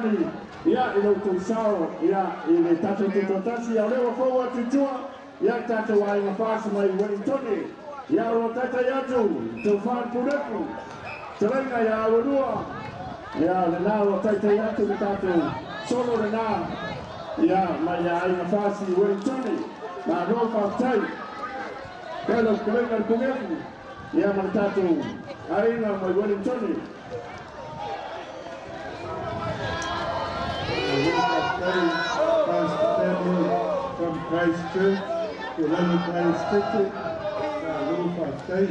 Iuni, ia ino Tausaga, ia ile tātou Tutoatasi, au lewa whaua tutua, ia tātou ainga whāsa mai Wellingtoni, ia ro tātai atu, tau whaan purepu, tarenga ia awarua, ia le nā ro tātai atu le tātou, solo le nā, ia mai ia ainga whāsi Wellingtoni, ma ro whātai, kēlo karenga kungepu, ia mai tātou, ainga mai Wellingtoni. Pastor family from Christchurch, the London Christ District, Little Pastor,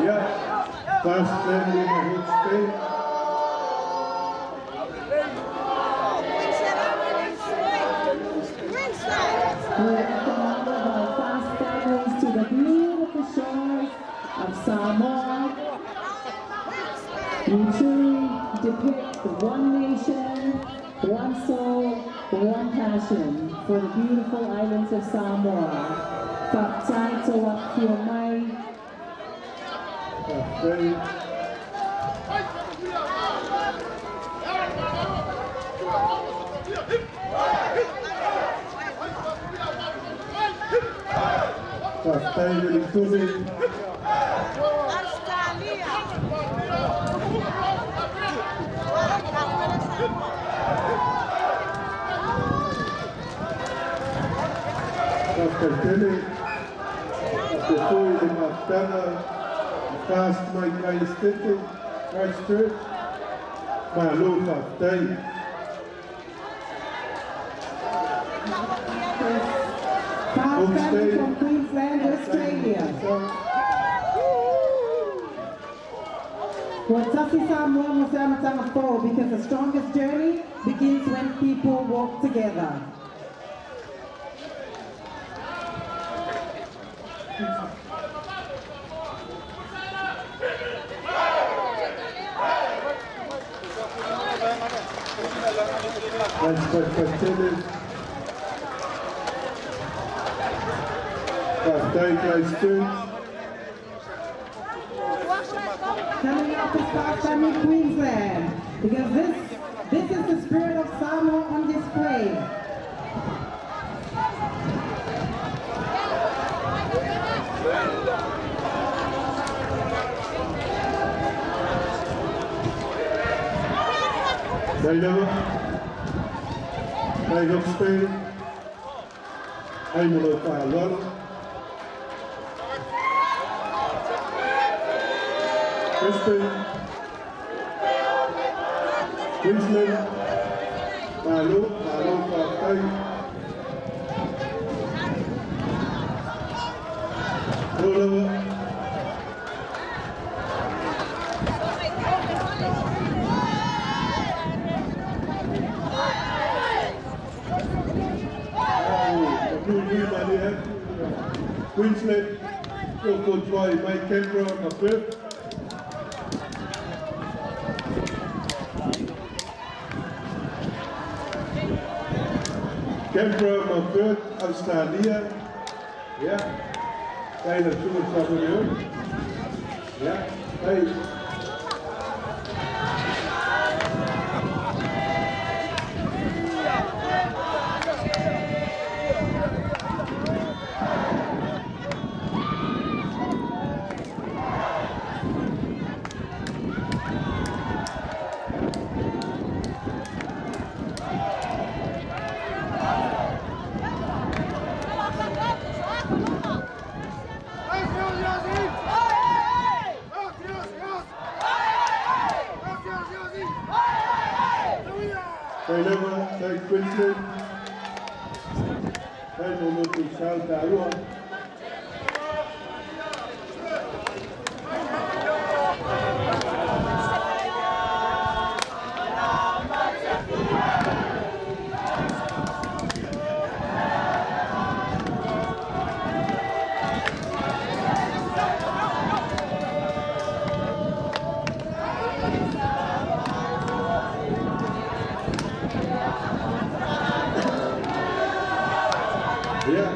yeah, Pastor family in the whole state. Welcome all of our fast families to the beautiful shores of Samoa. You truly depict one nation, one soul, one passion for the beautiful islands of Samoa. Whaktai tō wakio mai. Whaktai Wellingtoni. Pastor Kelly, before the Matana, fast my Christchurch, my Lord Pastor. Fast family from Queensland, Australia. Tutoatasi Samoa mo sa matanga po, because the strongest journey begins when people walk together. Coming up is Fast Family Queensland, because this is the spirit of Samoa on display. Brisbane, Queensland, Malo, Pastai, Rolla, Queensland, coached by Mike Canberra, my first. Canberra, my third, Australia. Yeah. Hey, that's too much trouble here. Yeah. Hey. Queensland, hey, no more to shout out. Yeah,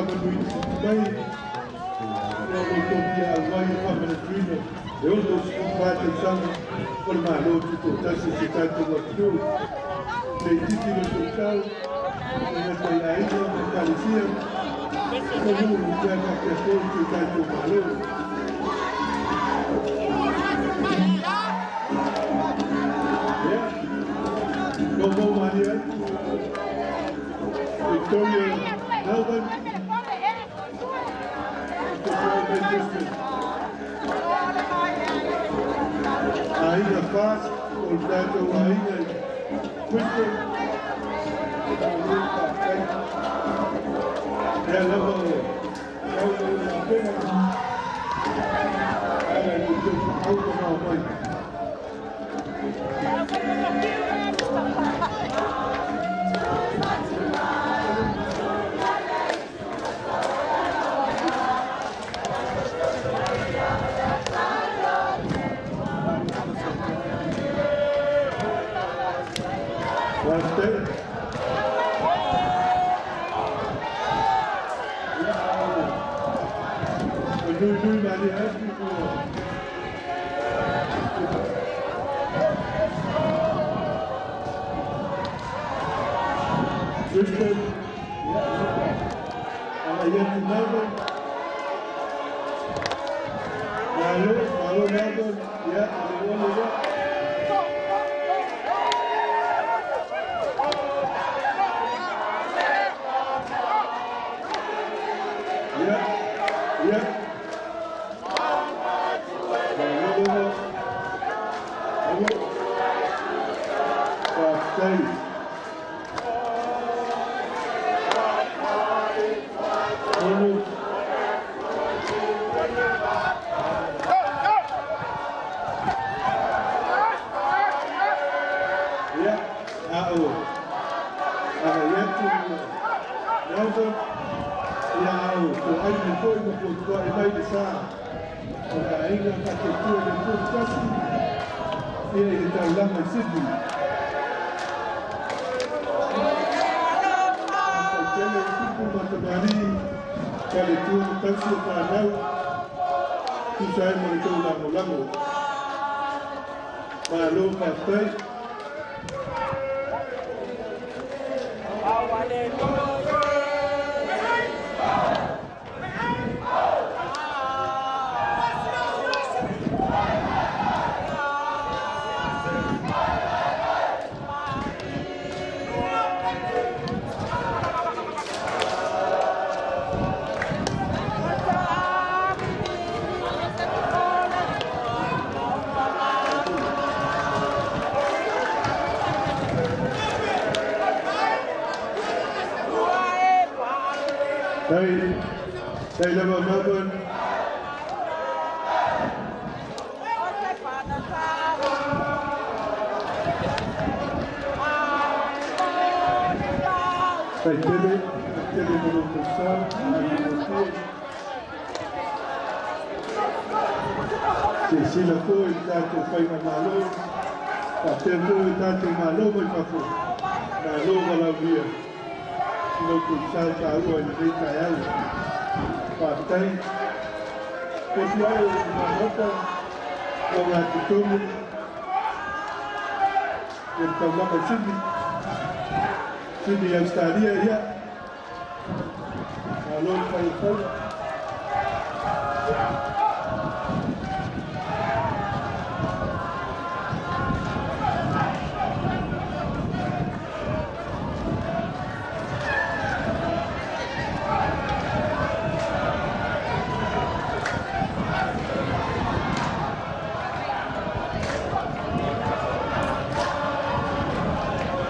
commemorative mai o topia vai commemorative e o dos combates são formado Tutoatasi se tanto gosto de título total nesta ainda parecia como um cara que foi que tanto valor como Maria Victoria Melbourne ainda faz portanto ainda custa ela vai a pena ela não tem algo mal mais They live in Melbourne. They did it with the sun and the field. Se sila ko itato fai na malo, pa tempo itato malo mai papo. Malo malavia. No kuchal tahu ani kaya. Partai Sosial Manota Commemorative yang Tausaga Sydney yang estaria ya lalu Faisal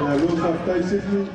lalu Partai Sydney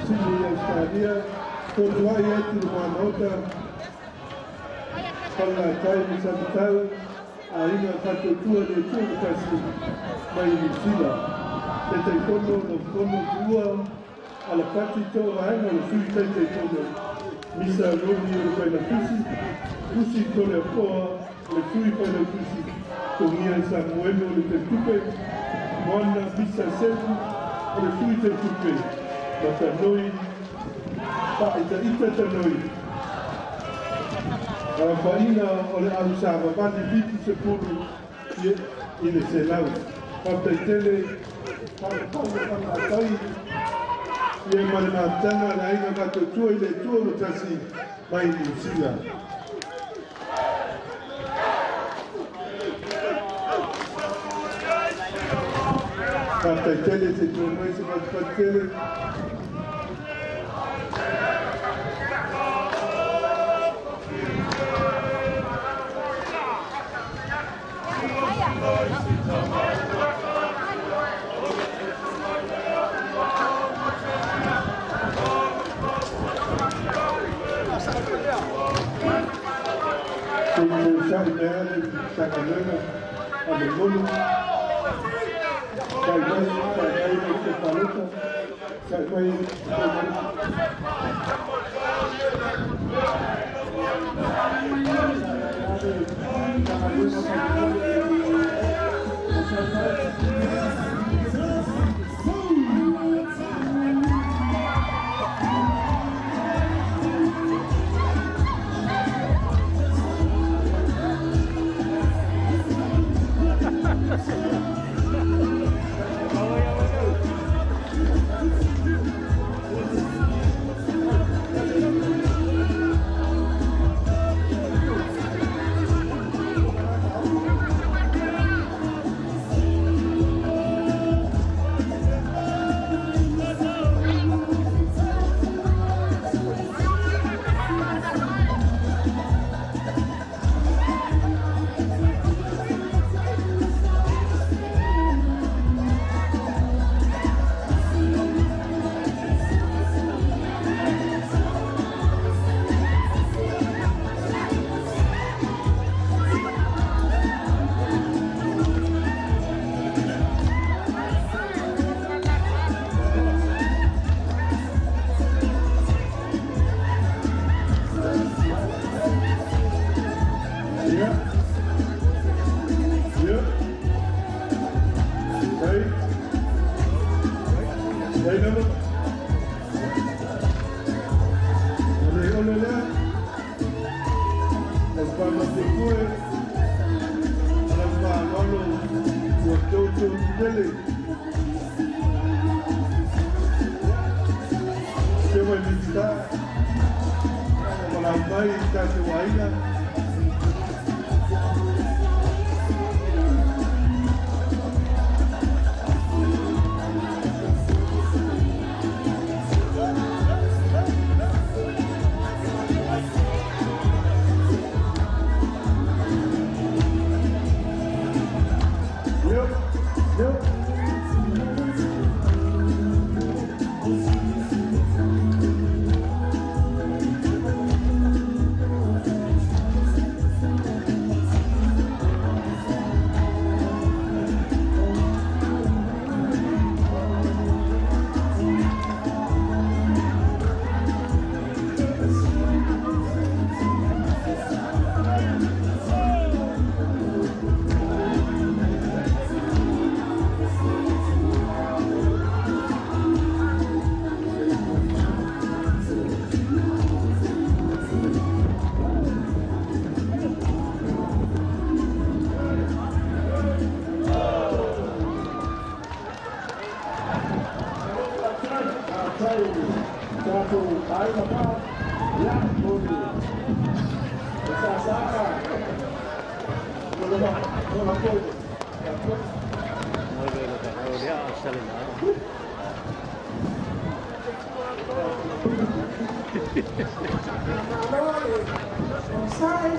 Sini Australia, Tutoatasi atu manota, pala tai misabitau, ainga katotua de Tutoatasi mai New Zealand. Te kono no kono tua, ala pati tō ainga no sui te kono. Misa roni o pai na kusi tole poa, le sui pai na kusi, tongia Samoa o le te tupe, moana misa seku, o le sui te tupe. Mata noi, ita tanoi. Ala whaina o le au sāma mani viti se puru i le se lau. Pātai tele, pātai, ia mani mātana na inga kato tua i le Tutoatasi mai New Zealand. Pātai tele te tua mai se pātai tele.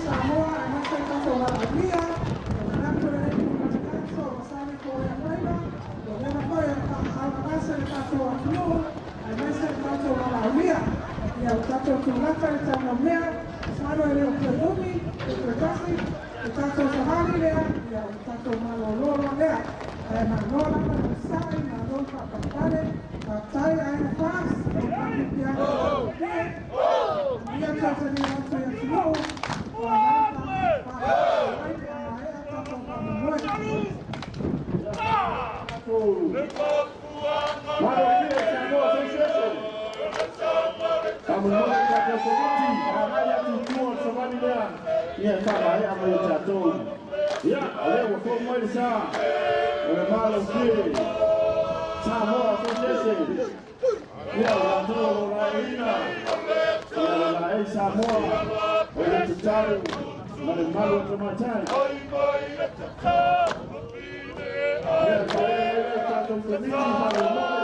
Samoa, tātou tūlata e tāna mea, whānau e reo kia Iuni, e Tutoatasi, e tātou sahari lea, ia o tātou maloloro lea, e manola pa na sai, manola pa kapare, a tai ai na pas, e paki piana o pie, ia tātou ni atu ia tino, o a nata, pa ai, a ea tātou pa mamoe. Samoa Association. Kamu katika komiti haya tutua sabani lea. Ia kama haya ametato. Ya leo kwa mwezi saa. Mala kile. Samoa Association. Ya watu raina. Ya la Samoa. Wale tutaro. Wale malo tumatai. Ya kwa komiti haya.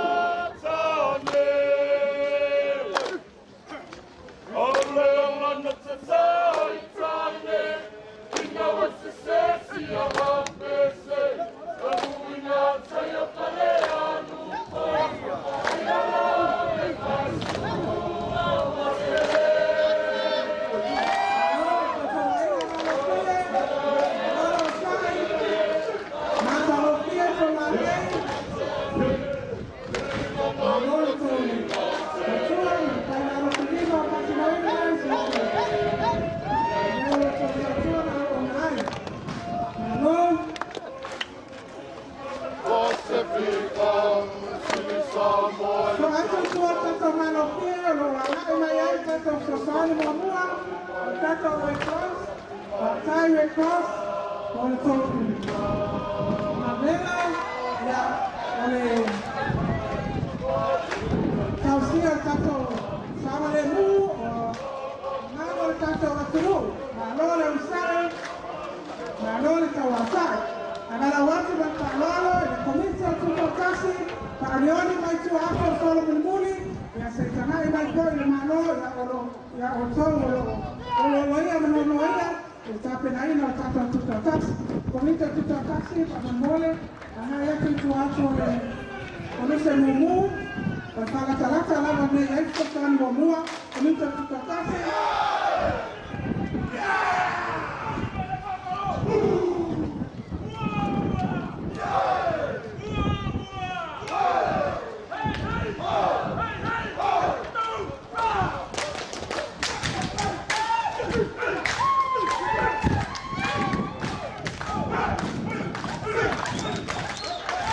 Tutoatasi, pamamole, haya tuacho komite mumu, kwa talata lava ne yaiko tani wamua, komite Tutoatasi.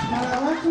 Para watu